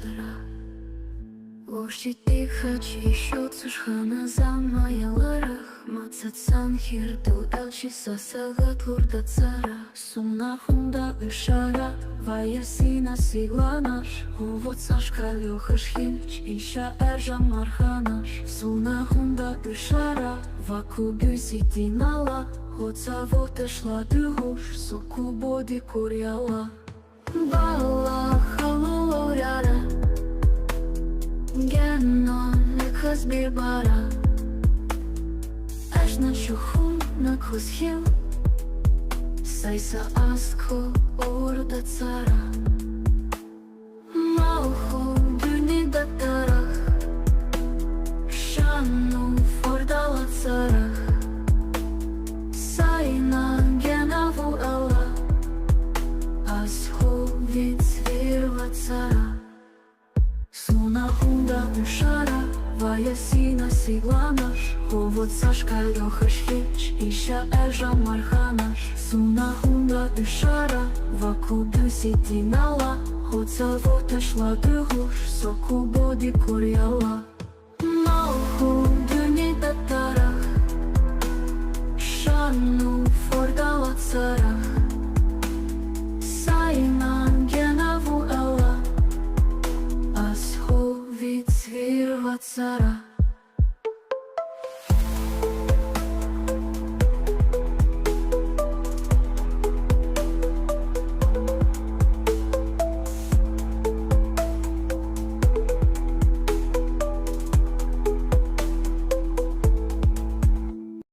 sıra. Ошти хачи еще цушхана замаяларах. Мацатсан хирду элчи сасагат лурда цара. Сумна хунда ишара, ваясина сигланаш. Увод сашка лёхаш хилч, иша эржа марханаш. Сумна хунда ишара, ваку бюсити нала. Хоца вота шла дыгуш, суку боди куряла. Бала халулоряра. Gennon ne kız bir bara. Aşna şuhun na kuzhil. Saysa asko orada tsara. Malhu düni da tarah. Şanu fordala tsarah. Sayna genavu ala. Asho vitsvirva tsara. Суна хунда ишара, ваясина сигланаш. Ховод сашка лёхаш хич, иша эржа марханаш. Суна хунда ишара, ваку бюсити нала. Хоца вота шла дыгуш, соку боди куряла. Малху дюни да тарах. Шану фордала царах. Сайнан генаву ела. Вицвирва цара.